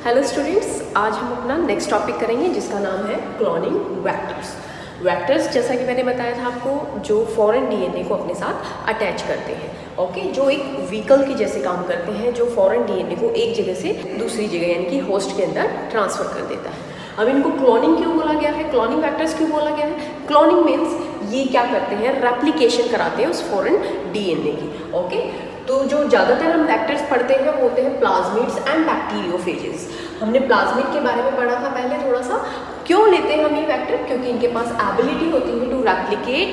Hello students, आज हम अपना नेक्स्ट टॉपिक करेंगे जिसका नाम है क्लोनिंग वेक्टर्स। वेक्टर्स जैसा कि मैंने बताया था आपको, जो फॉरेन डीएनए को अपने साथ अटैच करते हैं, ओके, जो एक व्हीकल के जैसे काम करते हैं, जो फॉरेन डीएनए को एक जगह से दूसरी जगह यानी कि होस्ट के अंदर ट्रांसफर कर देता है। अब इनको क्लोनिंग क्यों बोला गया है, क्लोनिंग वेक्टर्स क्यों बोला गया है? क्लोनिंग मीन्स ये क्या करते हैं, रेप्लिकेशन कराते हैं उस फॉरेन डीएनए की, ओके। तो जो ज़्यादातर हम वेक्टर्स पढ़ते हैं वो होते हैं प्लाज्मिड्स एंड बैक्टीरियोफेजेस। हमने प्लाज्मिड के बारे में पढ़ा था पहले थोड़ा सा। क्यों लेते हैं हम ये वेक्टर? क्योंकि इनके पास एबिलिटी होती है to replicate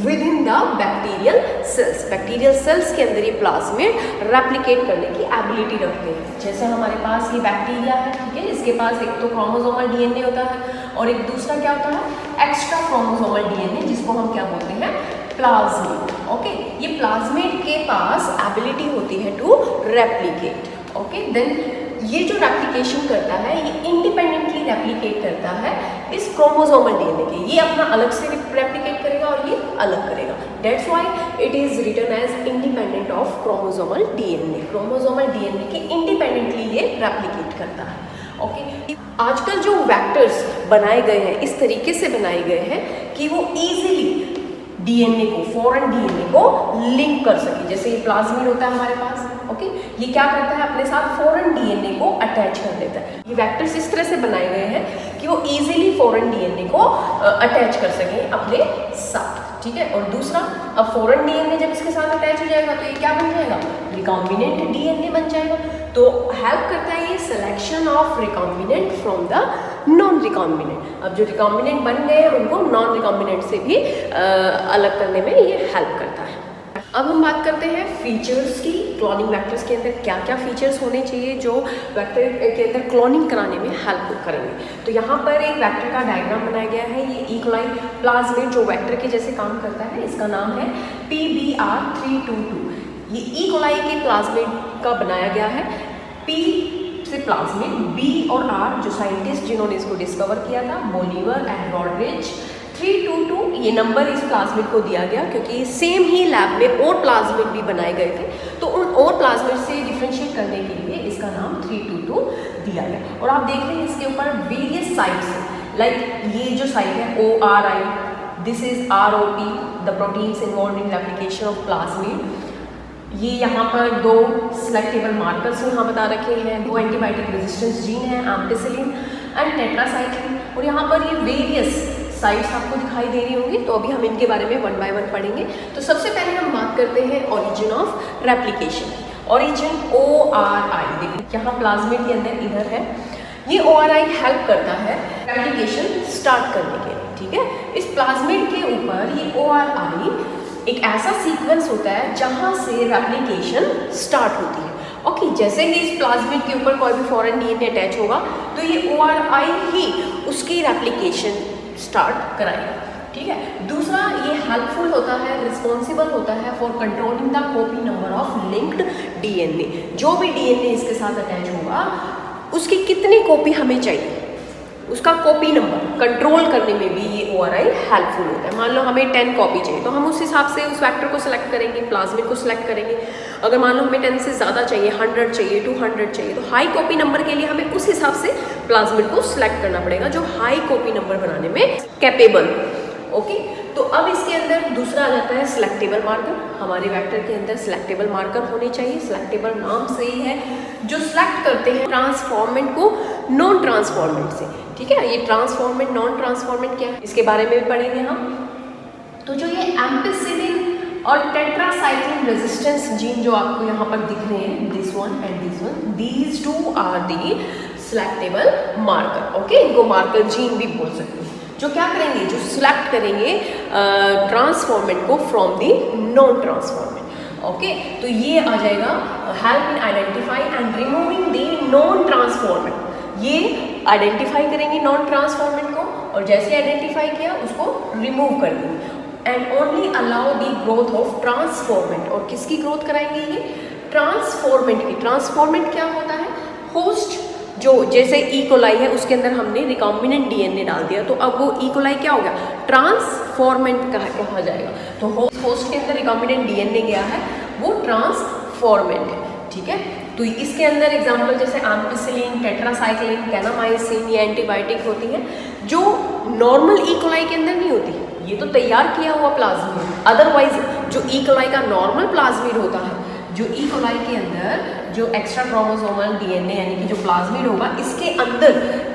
within the bacterial cells. Bacterial cells के अंदर ये प्लाज्मिड रेप्लिकेट करने की एबिलिटी रखते हैं। जैसे हमारे पास ये बैक्टीरिया है, ठीक है, इसके पास एक तो क्रोमोसोमल डीएनए होता है और एक दूसरा क्या होता है, एक्स्ट्रा क्रोमोसोमल डीएनए, जिसको हम क्या बोलते हैं, प्लाज्मिड, ओके। ये प्लाज्मिड के पास एबिलिटी होती है टू रेप्लिकेट, ओके। देन ये जो रेप्लिकेशन करता है ये इंडिपेंडेंटली रेप्लिकेट करता है इस क्रोमोसोमल डीएनए के। ये अपना अलग से रेप्लिकेट करेगा और ये अलग करेगा। That's why it is written as independent of chromosomal DNA. Chromosomal DNA के इंडिपेंडेंटली ये रेप्लिकेट करता है, ओके। आजकल जो वेक्टर्स बनाए गए हैं इस तरीके से बनाए गए हैं कि वो इजीली डीएनए को, फॉरेन डीएनए को लिंक कर सके। जैसे ये प्लाज्मिड होता है हमारे पास, ओके, ये क्या करता है, अपने साथ फॉरेन डीएनए को अटैच कर लेता है। ये वेक्टर्स इस तरह से बनाए गए हैं कि वो इजीली फॉरेन डीएनए को अटैच कर सके अपने साथ, ठीक है। और दूसरा, अब फॉरेन डीएनए जब इसके साथ अटैच हो जाएगा तो ये क्या बन जाएगा, रिकॉम्बिनेंट डीएनए बन जाएगा। तो हेल्प करता है ये selection of recombinant from the non recombinant. अब जो रिकॉम्बिनेंट बन गए हैं उनको नॉन रिकॉम्बिनेंट से भी अलग करने में ये हेल्प करता है। अब हम बात करते हैं फीचर्स की। क्लोनिंग वेक्टर्स के अंदर क्या क्या फीचर्स होने चाहिए जो वेक्टर के अंदर क्लोनिंग कराने में हेल्प करेंगे। तो यहाँ पर एक वेक्टर का डायग्राम बनाया गया है। ये ई कोलाई प्लाज्मिड जो वेक्टर के जैसे काम करता है, इसका नाम है PBR322। ये ई कोलाई के प्लाज्मिड का बनाया गया है। P से प्लाज्मिड, B और R जो साइंटिस्ट जिन्होंने इसको डिस्कवर किया था, बोलीवर एंड रॉडरिच। 322 ये नंबर इस प्लाज्मिड को दिया गया क्योंकि सेम ही लैब में और प्लाज्मिड भी बनाए गए थे, तो उन और प्लाज्मिड से डिफ्रेंशिएट करने के लिए इसका नाम 322 दिया गया। और आप देख रहे हैं इसके ऊपर वेरियस साइट्स, लाइक ये जो साइट है ORI, this is ROP, the proteins involved in replication of plasmid. ये यहाँ पर दो सिलेक्टेबल मार्कर्स यहाँ बता रखे हैं, दो एंटीबायोटिक रेजिस्टेंस जीन है, एम्पिसिलिन एंड टेट्रासाइक्लिन। और यहाँ पर ये वेरियस साइट्स आपको दिखाई दे रही होंगी। तो अभी हम इनके बारे में वन बाय वन पढ़ेंगे। तो सबसे पहले हम बात करते हैं origin of replication. Origin ORI, देखिए यहाँ प्लाज्मिड के अंदर इधर है। ये ORI हेल्प करता है रेप्लिकेशन स्टार्ट करने के लिए, ठीक है। इस प्लाज्मिड के ऊपर ये ORI एक ऐसा सीक्वेंस होता है जहाँ से रेप्लिकेशन स्टार्ट होती है, ओके। जैसे ही इस प्लाज्मिड के ऊपर कोई भी फॉरेन डीएनए अटैच होगा तो ये ORI ही उसकी रेप्लिकेशन स्टार्ट कराएगा, ठीक है। दूसरा, ये हेल्पफुल होता है, रिस्पॉन्सिबल होता है for controlling the copy number of linked DNA. जो भी डीएनए इसके साथ अटैच होगा उसकी कितनी कॉपी हमें चाहिए, उसका कॉपी नंबर कंट्रोल करने में भी ये ORI हेल्पफुल होता है। मान लो हमें 10 कॉपी चाहिए तो हम उस हिसाब से उस वेक्टर को सिलेक्ट करेंगे, प्लाज्मिड को सिलेक्ट करेंगे। अगर मान लो हमें 10 से ज़्यादा चाहिए, 100 चाहिए, 200 चाहिए, तो हाई कॉपी नंबर के लिए हमें उस हिसाब से प्लाज्मिड को सिलेक्ट करना पड़ेगा जो हाई कॉपी नंबर बनाने में कैपेबल, ओके। तो अब इसके अंदर दूसरा आ जाता है सिलेक्टेबल मार्कर। हमारे वेक्टर के अंदर सिलेक्टेबल मार्कर होने चाहिए। सिलेक्टेबल नाम से ही है, जो सिलेक्ट करते हैं ट्रांसफॉर्मेंट को नॉन ट्रांसफॉर्मेंट से, ठीक है। ये ट्रांसफॉर्मेंट, नॉन ट्रांसफॉर्मेंट क्या है इसके बारे में भी पढ़ेंगे हम। तो जो ये एम्पिसिलिन और टेट्रासाइक्लिन रेजिस्टेंस जीन जो आपको यहाँ पर दिख रहे हैं, this one and this one, these two are the selectable marker, okay. इनको मार्कर जीन भी बोल सकते हैं, जो क्या करेंगे, जो सिलेक्ट करेंगे ट्रांसफॉर्मेंट को from the non transformant, okay. तो ये आ जाएगा help in identify and removing the non transformant. ये आइडेंटिफाई करेंगे नॉन ट्रांसफॉर्मेंट को और जैसे आइडेंटिफाई किया उसको रिमूव कर देंगे। And only allow the growth of transformant. और किसकी ग्रोथ कराएंगे, ये ट्रांसफॉर्मेंट की। ट्रांसफॉर्मेंट क्या होता है, होस्ट जो जैसे ई कोलाई है उसके अंदर हमने रिकॉम्बिनेंट डीएनए डाल दिया, तो अब वो ई कोलाई क्या हो गया, ट्रांसफॉर्मेंट कहा जाएगा। तो होस्ट के अंदर रिकॉम्बिनेंट डीएनए गया है, वो ट्रांसफॉर्मेंट है, ठीक है। तो इसके अंदर एग्जाम्पल जैसे एम्पिसिलिन, टेट्रासाइक्लिन, कैनामाइसिन, ये एंटीबायोटिक होती हैं जो नॉर्मल ई कोलाई के अंदर नहीं होती। ये तो तैयार किया हुआ प्लाज्मिड। अदरवाइज जो ई कोलाई का नॉर्मल प्लाज्मिड होता है, जो ई कोलाई के अंदर जो एक्स्ट्रा क्रोमोसोमल डीएनए यानी कि जो प्लाज्मिड होगा, इसके अंदर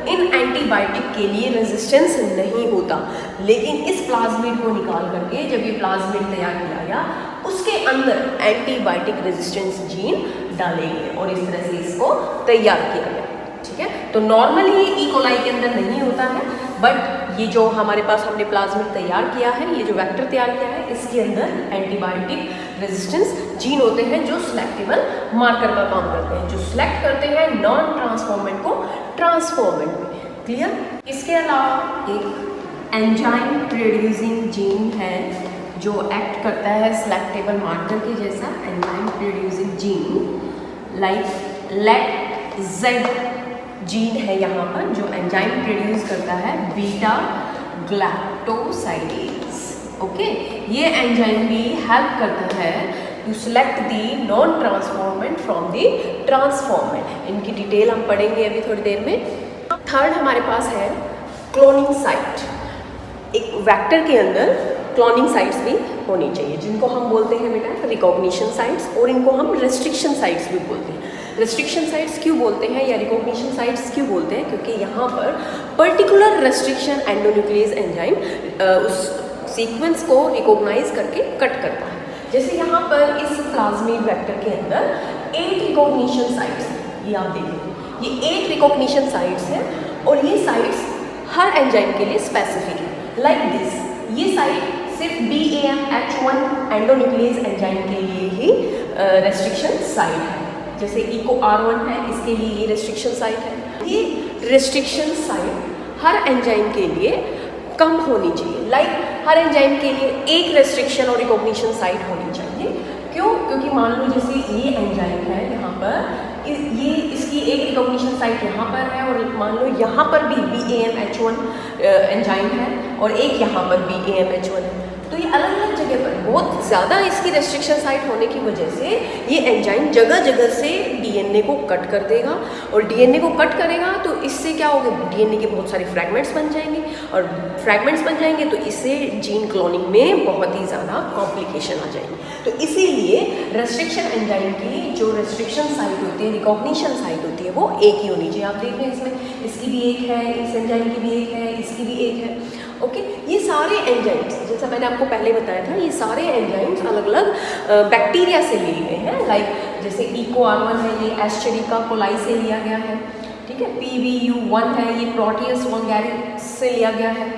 इन एंटीबायोटिक के लिए रेजिस्टेंस नहीं होता। लेकिन इस प्लाज्मिड को निकाल करके जब ये प्लाज्मिड तैयार किया गया, उसके अंदर एंटीबायोटिक रेजिस्टेंस जीन डाले गए और इस तरह से इसको तैयार किया गया। ठीक है, तो नॉर्मली ई कोलाई के अंदर नहीं होता है, बट ये जो हमारे पास हमने प्लाज्मिड तैयार किया है, ये जो वेक्टर तैयार किया है, इसके अंदर एंटीबायोटिक रेजिस्टेंस जीन होते हैं जो सिलेक्टिबल मार्कर का काम करते हैं, जो सिलेक्ट करते हैं नॉन ट्रांसफॉर्मेंट को ट्रांसफॉर्मेंट में। क्लियर? इसके अलावा एक एंजाइम प्रोड्यूसिंग जीन है जो एक्ट करता है सिलेक्टिबल मार्कर के जैसा, enzyme producing gene like let gene है यहाँ पर जो एंजाइम प्रोड्यूस करता है बीटा ग्लैक्टोसाइडेज। ओके, ये एंजाइम भी हेल्प करता है to select the non transformant from the transformant. इनकी डिटेल हम पढ़ेंगे अभी थोड़ी देर में। थर्ड हमारे पास है क्लोनिंग साइट। एक वेक्टर के अंदर क्लोनिंग साइट्स भी होनी चाहिए, जिनको हम बोलते हैं बेटा रिकॉग्निशन साइट्स, और इनको हम रेस्ट्रिक्शन साइट्स भी बोलते हैं। रेस्ट्रिक्शन साइट्स क्यों बोलते हैं या रिकॉग्निशन साइट्स क्यों बोलते हैं? क्योंकि यहाँ पर पर्टिकुलर रेस्ट्रिक्शन एंडोन्यूक्लियस एंजाइम उस सीक्वेंस को रिकॉग्नाइज करके कट करता है। जैसे यहाँ पर इस प्लाज्मिड वेक्टर के अंदर 8 रिकॉग्निशन साइट्स, ये आप देखें, ये 8 रिकॉग्निशन साइट्स हैं और ये साइट्स हर एंजाइम के लिए स्पेसिफिक है। लाइक दिस, ये साइट सिर्फ BAMH1 एंडोन्यूक्लियस एंजाइम के लिए ही रेस्ट्रिक्शन साइट है। जैसे इको R1 है, इसके लिए ये रेस्ट्रिक्शन साइट है। ये रेस्ट्रिक्शन साइट हर एंजाइम के लिए कम होनी चाहिए। लाइक हर एंजाइम के लिए एक रेस्ट्रिक्शन और रिकॉग्निशन साइट होनी चाहिए। क्यों? क्योंकि मान लो जैसे ये एंजाइम है, यहाँ पर ये इसकी एक रिकॉग्निशन साइट यहाँ पर है और मान लो यहाँ पर भी BAMH1 एंजाइम है और एक यहाँ पर BAMH1 है, तो ये अलग अलग जगह पर बहुत ज़्यादा इसकी रेस्ट्रिक्शन साइट होने की वजह से ये एंजाइम जगह जगह से डीएनए को कट कर देगा, और डीएनए को कट करेगा तो इससे क्या होगा, डीएनए के बहुत सारे फ्रैगमेंट्स बन जाएंगे, और फ्रैगमेंट्स बन जाएंगे तो इससे जीन क्लोनिंग में बहुत ही ज़्यादा कॉम्प्लिकेशन आ जाएंगी। तो इसीलिए रेस्ट्रिक्शन एंजाइम की जो रेस्ट्रिक्शन साइट होती है, रिकॉग्निशन साइट होती है, वो एक ही होनी चाहिए। आप देख रहे हैं इसमें इसकी भी एक है, इस एंजाइम की भी एक है, इसकी भी एक है। ओके, ये सारे एंजाइम्स, जैसा मैंने आपको पहले बताया था, ये सारे एंजाइम्स अलग अलग बैक्टीरिया से लिए गए हैं। लाइक जैसे इको R1 है, ये एस्चेरिका कोलाई से लिया गया है। ठीक है, PVU1 है, ये प्रोटियस वल्गैरिस से लिया गया है,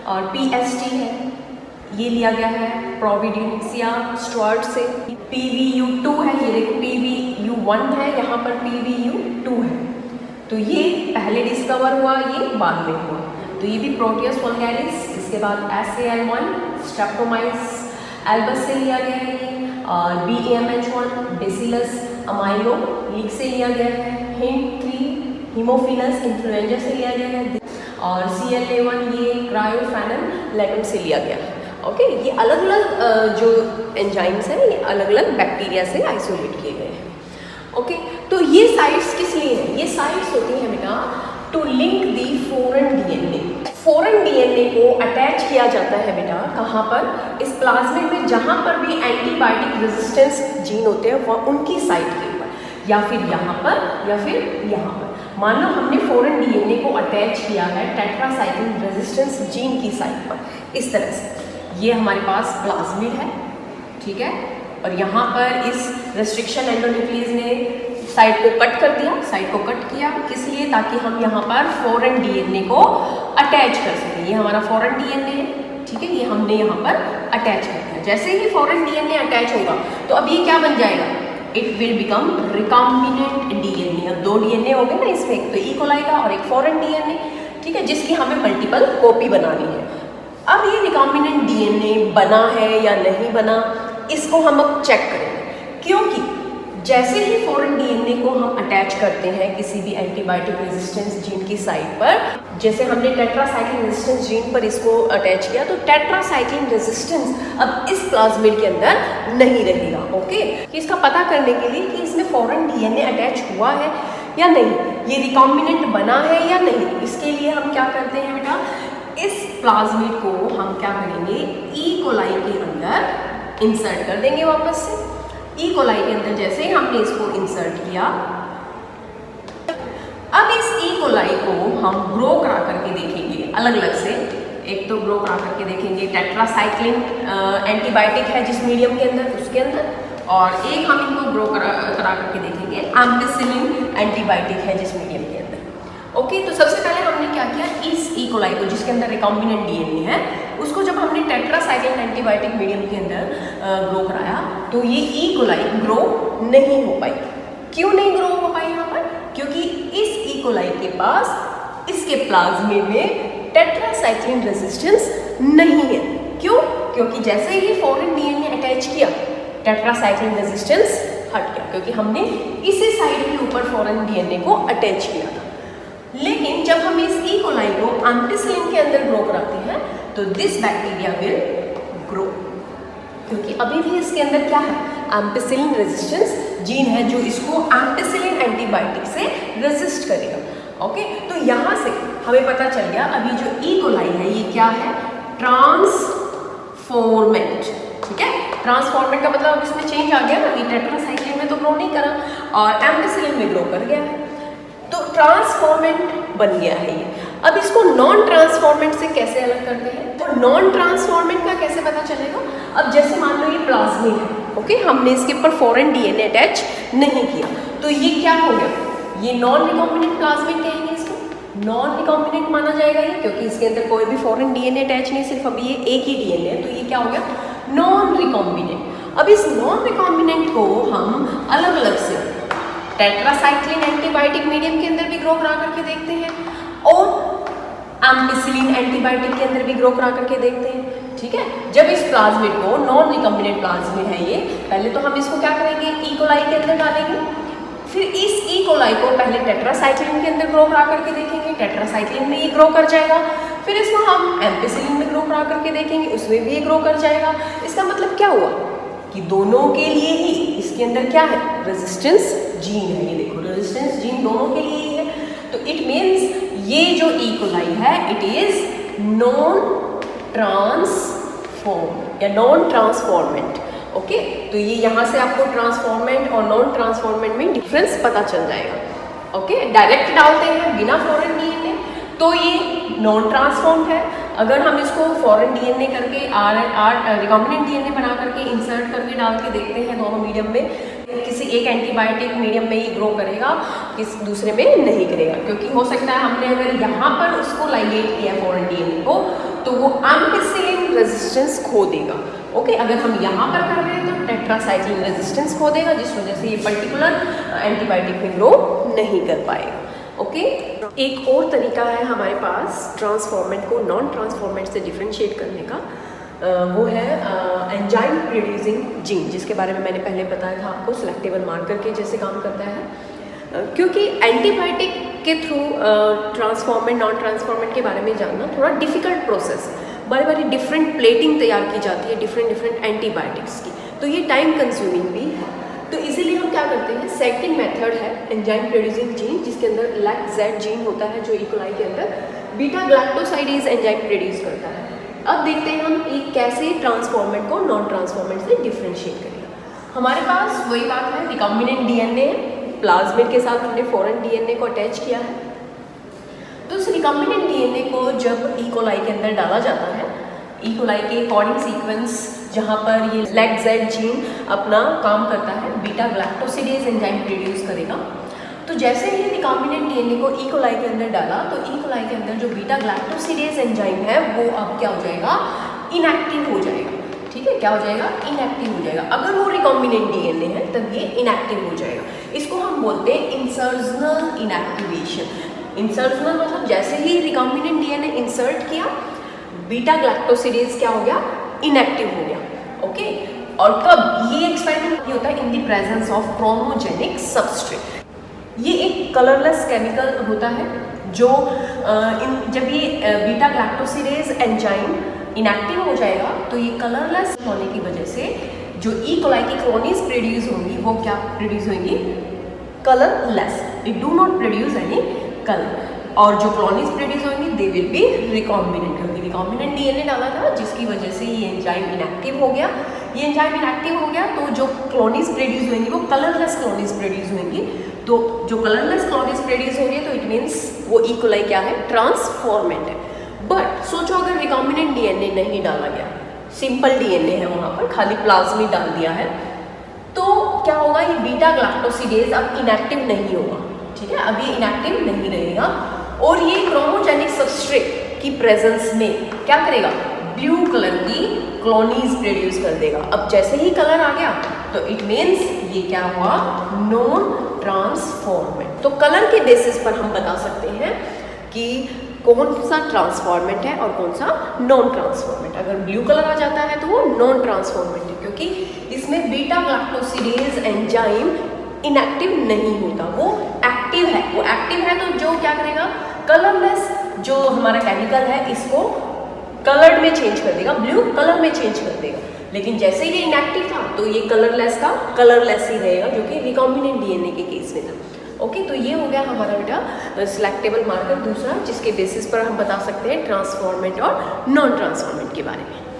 और PST है, ये लिया गया है प्रोविडेंसिया स्टुअर्ट से। PVU2 है, ये देखो PVU1 है, यहाँ पर PVU2 है, तो ये पहले डिस्कवर हुआ, ये बाद में हुआ। तो ये भी प्रोटियस वल्गैरिस, इसके बाद SAL1 स्ट्रेप्टोमाइस एल्बस से लिया गया है ये, और BAMH1 बेसिलस अमाइलो लीक से लिया गया है, HIM3 हीमोफिलस इन्फ्लुएंजा से लिया गया है, और CLA1 ये क्रायोफेनम लेटम से लिया गया है। ओके, ये अलग अलग जो एंजाइम्स हैं, ये अलग अलग बैक्टीरिया से आइसोलेट किए गए हैं। ओके, तो ये साइट्स किस लिए हैं? ये साइट्स होती हैं बेटा to link the foreign DNA. Foreign DNA को अटैच किया जाता है बेटा कहाँ पर? इस प्लाज्मिड में जहाँ पर भी एंटीबायोटिक रेजिस्टेंस जीन होते हैं वह उनकी साइट के ऊपर, या फिर यहाँ पर या फिर यहाँ पर। मान लो हमने फॉरेन डीएनए को अटैच किया है टेट्रासाइक्लिन रेजिस्टेंस जीन की साइट पर, इस तरह से। ये हमारे पास प्लाज्मिड है, ठीक है, और यहाँ पर इस रेस्ट्रिक्शन एंडोन्यूक्लियस ने साइट को कट कर दिया। साइट को कट किया किस लिए? ताकि हम यहाँ पर फॉरेन डीएनए को अटैच कर सकें। ये हमारा फॉरेन डीएनए है, ठीक है, ये हमने यहाँ पर अटैच कर दिया। जैसे ही फॉरेन डीएनए अटैच होगा तो अब ये क्या बन जाएगा? It will become recombinant DNA. अब 2 डीएनए हो गए ना इसमें, एक तो ई कोलाई का और एक फॉरेन डीएनए, ठीक है, जिसकी हमें मल्टीपल कॉपी बनानी है। अब ये रिकॉम्बिनेंट डीएनए बना है या नहीं बना, इसको हम अब चेक करेंगे, क्योंकि जैसे ही फॉरेन डीएनए को हम अटैच करते हैं किसी भी एंटीबायोटिक रेजिस्टेंस जीन की साइट पर, जैसे हमने टेट्रासाइक्लिन रेजिस्टेंस जीन पर इसको अटैच किया, तो टेट्रासाइक्लिन रेजिस्टेंस अब इस प्लाज्मिड के अंदर नहीं रहेगा। ओके, कि इसका पता करने के लिए कि इसमें फॉरेन डीएनए अटैच हुआ है या नहीं, ये रिकॉम्बिनेंट बना है या नहीं, इसके लिए हम क्या करते हैं बेटा, इस प्लाज्मिड को हम क्या करेंगे, ई कोलाई के अंदर इंसर्ट कर देंगे वापस से। ई कोलाई के अंदर जैसे ही हमने इसको इंसर्ट किया, अब इस ई कोलाई को हम ग्रो करा करके देखेंगे अलग अलग से। एक तो ग्रो करा करके देखेंगे टेट्रासाइक्लिन एंटीबायोटिक है जिस मीडियम के अंदर, उसके अंदर, और एक हम इनको ग्रो करा करके देखेंगे एम्पिसिलिन एंटीबायोटिक है जिस मीडियम के अंदर। ओके, तो सबसे पहले हमने क्या किया, इस ई कोलाई को जिसके अंदर रिकॉम्बिनेंट डीएनए है, उसको जब हमने टेट्रासाइक्लिन एंटीबायोटिक मीडियम के अंदर ग्रो कराया, तो ये ई कोलाई ग्रो नहीं हो पाई। क्यों नहीं ग्रो हो पाई यहाँ पर? क्योंकि इस ई कोलाई के पास इसके प्लाज्मिड में टेट्रासाइक्लिन रेजिस्टेंस नहीं है। क्यों? क्योंकि जैसे ही फॉरेन डीएनए अटैच किया, टेट्रासाइक्लिन रेजिस्टेंस हट गया, क्योंकि हमने इसी साइड के ऊपर फॉरेन डीएनए को अटैच किया था। लेकिन जब हम इस ई कोलाई को एम्पिसिलिन के अंदर ग्रो कराते हैं, तो दिस बैक्टीरिया विल ग्रो, क्योंकि अभी भी इसके अंदर क्या है, एम्पिसिलिन रेजिस्टेंस जीन है जो इसको एम्पिसिलिन एंटीबायोटिक से रेजिस्ट करेगा। ओके, तो यहाँ से हमें पता चल गया अभी जो ई कोलाई है ये क्या है, ट्रांसफॉर्मेंट। ठीक है, ट्रांसफॉर्मेंट का मतलब अब इसमें चेंज आ गया ना, ये टेट्रासाइक्लिन में तो ग्रो नहीं करा और एम्पिसिलिन में ग्रो कर गया है, तो ट्रांसफॉर्मेंट बन गया है ये। अब इसको नॉन ट्रांसफॉर्मेंट से कैसे अलग करते हैं, तो नॉन ट्रांसफॉर्मेंट का कैसे पता चलेगा? अब जैसे मान लो ये प्लाज्मिड है, ओके, हमने इसके ऊपर फॉरेन डीएनए अटैच नहीं किया, तो ये क्या हो गया, ये नॉन रिकॉम्बिनेंट प्लाज्मिड कहेंगे इसको, नॉन रिकॉम्बिनेंट माना जाएगा ये, क्योंकि इसके अंदर कोई भी फॉरेन डीएनए अटैच नहीं, सिर्फ अभी ये एक ही डीएनए है, तो ये क्या हो गया, नॉन रिकॉम्बिनेंट। अब इस नॉन रिकॉम्बिनेंट को हम अलग अलग से टेट्रासाइक्लिन एंटीबायोटिक मीडियम के अंदर भी ग्रो करा करके देखते हैं और एम्पिसिलिन एंटीबायोटिक के अंदर भी ग्रो करा करके देखते हैं। ठीक है, जब इस प्लाज्मिड को, नॉन रिकॉम्बिनेंट प्लाज्मिड है ये, पहले तो हम इसको क्या करेंगे, ई कोलाई के अंदर डालेंगे, फिर इस ई कोलाई को पहले टेट्रासाइक्लिन के अंदर ग्रो करा करके देखेंगे, टेट्रासाइक्लिन में ये ग्रो कर जाएगा, फिर इसको हम एम्पिसिलिन में ग्रो करा करके देखेंगे, उसमें भी ये ग्रो कर जाएगा। इसका मतलब क्या हुआ कि दोनों के लिए ही इसके अंदर क्या है, रेजिस्टेंस जीन है। ये देखो, रेजिस्टेंस जीन दोनों के लिए ही है, तो इट मीन्स ये जो ई कोलाई है इट इज नॉन ट्रांसफॉर्म या नॉन ट्रांसफॉर्मेंट। ओके, तो ये यहाँ से आपको ट्रांसफॉर्मेंट और नॉन ट्रांसफॉर्मेंट में डिफरेंस पता चल जाएगा। ओके, डायरेक्ट डालते हैं बिना फॉरेन डीएनए तो ये नॉन ट्रांसफॉर्म्ड है। अगर हम इसको फॉरेन डीएनए करके रिकॉम्बिनेंट डीएनए बना करके इंसर्ट करके डाल के देखते हैं दोनों मीडियम में, किसी एक एंटीबायोटिक मीडियम में ही ग्रो करेगा, किस दूसरे में नहीं करेगा, क्योंकि हो सकता है हमने अगर यहाँ पर उसको लाइगेट किया फॉरेन डीएनए को तो वो एम्पिसिलिन रेजिस्टेंस खो देगा। ओके, अगर हम यहाँ पर कर रहे हैं तो टेट्रासाइक्लिन रेजिस्टेंस खो देगा, जिस वजह से ये पर्टिकुलर एंटीबायोटिक में ग्रो नहीं कर पाएगा। ओके, एक और तरीका है हमारे पास ट्रांसफॉर्मेंट को नॉन ट्रांसफॉर्मेंट से डिफ्रेंशिएट करने का, वो है एंजाइम प्रोड्यूसिंग जीन, जिसके बारे में मैंने पहले बताया था आपको, सिलेक्टिव मार्कर के जैसे काम करता है। क्योंकि एंटीबायोटिक के थ्रू ट्रांसफॉर्मेंट नॉन ट्रांसफॉर्मेंट के बारे में जानना थोड़ा डिफिकल्ट प्रोसेस है, बारी बारी डिफरेंट प्लेटिंग तैयार की जाती है डिफरेंट एंटीबायोटिक्स की, तो ये टाइम कंज्यूमिंग भी है। तो इसीलिए हम क्या करते हैं, सेकंड मेथड है एंजाइम प्रोड्यूसिंग जीन, जिसके अंदर लैक-जेड जीन होता है जो ई कोलाई के अंदर बीटा ग्लैक्टोसाइडेज एंजाइम प्रोड्यूस करता है। अब देखते हैं हम एक कैसे ट्रांसफॉर्मेंट को नॉन ट्रांसफॉर्मेंट से डिफ्रेंशिएट करेंगे। हमारे पास वही बात है, रिकॉम्बिनेंट डीएनए प्लाज्मिड के साथ हमने फॉरेन डीएनए को अटैच किया है, तो उस रिकॉम्बिनेंट डीएनए को जब ई कोलाई के अंदर डाला जाता है, ई कोलाई के कोडिंग सीक्वेंस जहाँ पर ये लैक-जेड जीन अपना काम करता है, बीटा ग्लैक्टोसिडेज एंजाइम प्रोड्यूस करेगा, तो जैसे ही रिकॉम्बिनेंट डीएनए को ई कोलाई के अंदर डाला तो ई कोलाई के अंदर जो बीटा ग्लैक्टोसिडेज एंजाइम है वो अब क्या हो जाएगा, इनएक्टिव हो जाएगा। ठीक है, क्या हो जाएगा, इनएक्टिव हो जाएगा। अगर वो रिकॉम्बिनेंट डीएनए है तब ये इनएक्टिव हो जाएगा। इसको हम बोलते हैं इंसर्शनल इनएक्टिवेशन। इंसर्शनल मतलब जैसे ही रिकॉम्बिनेंट डीएनए इंसर्ट किया, बीटा ग्लैक्टोसिडेज क्या हो गया, इनएक्टिव हो गया। ओके, और कब ये एक्सपेरिमेंट होता है? In the presence of chromogenic substrate. ये एक कलरलेस केमिकल होता है जो जब ये बीटा गैक्टोसिडेज एंजाइम इनएक्टिव हो जाएगा तो ये कलरलेस होने की वजह से जो ई कोलाई की कॉलोनीज प्रोड्यूस होंगी वो क्या प्रोड्यूस होंगी? Colourless. It do not produce any colour. और जो कॉलोनीज प्रोड्यूस होंगी दे विल बी रिकॉम्बिनेंट, क्योंकि रिकॉम्बिनेंट डीएनए डाला था जिसकी वजह से ये एंजाइम इनएक्टिव हो गया। ये एंजाइम इनएक्टिव हो गया तो जो कॉलोनीज प्रोड्यूस होंगी वो कलरलेस कॉलोनीज प्रोड्यूस होंगी। तो जो कलरलेस कॉलोनीज प्रोड्यूस हो रही है तो इट मीन्स वो ई कोलाई क्या है? ट्रांसफॉर्मेंट है। बट सोचो अगर रिकॉम्बिनेंट डीएनए नहीं डाला गया, सिंपल डीएनए है वहाँ पर, खाली प्लाज्मिड डाल दिया है, तो क्या होगा? ये बीटा गैक्टोसिडेज अब इनएक्टिव नहीं होगा, ठीक है? अब ये इनएक्टिव नहीं रहेगा और ये क्रोमोजेनिक सबस्ट्रेट की प्रेजेंस में क्या करेगा? ब्लू कलर की कॉलोनीज प्रोड्यूस कर देगा। अब जैसे ही कलर आ गया तो इट मीन्स ये क्या हुआ? Non transformant. तो कलर के बेसिस पर हम बता सकते हैं कि कौन सा ट्रांसफॉर्मेंट है और कौन सा नॉन ट्रांसफॉर्मेंट। अगर ब्लू कलर आ जाता है तो वो नॉन ट्रांसफॉर्मेंट है, क्योंकि इसमें बीटा गैक्टोसिडेज एंजाइम इनएक्टिव नहीं होता, वो एक्टिव है। वो एक्टिव है तो जो क्या करेगा? कलरलेस जो हमारा केमिकल है इसको कलर्ड में चेंज कर देगा, ब्लू कलर में चेंज कर देगा। लेकिन जैसे ही ये इनएक्टिव था तो ये कलरलेस था, कलरलेस ही रहेगा, जो कि रिकॉम्बिनेंट डीएनए के केस में था। ओके, तो ये हो गया हमारा बेटा सिलेक्टेबल मार्कर दूसरा, जिसके बेसिस पर हम बता सकते हैं ट्रांसफॉर्मेंट और नॉन ट्रांसफॉर्मेंट के बारे में।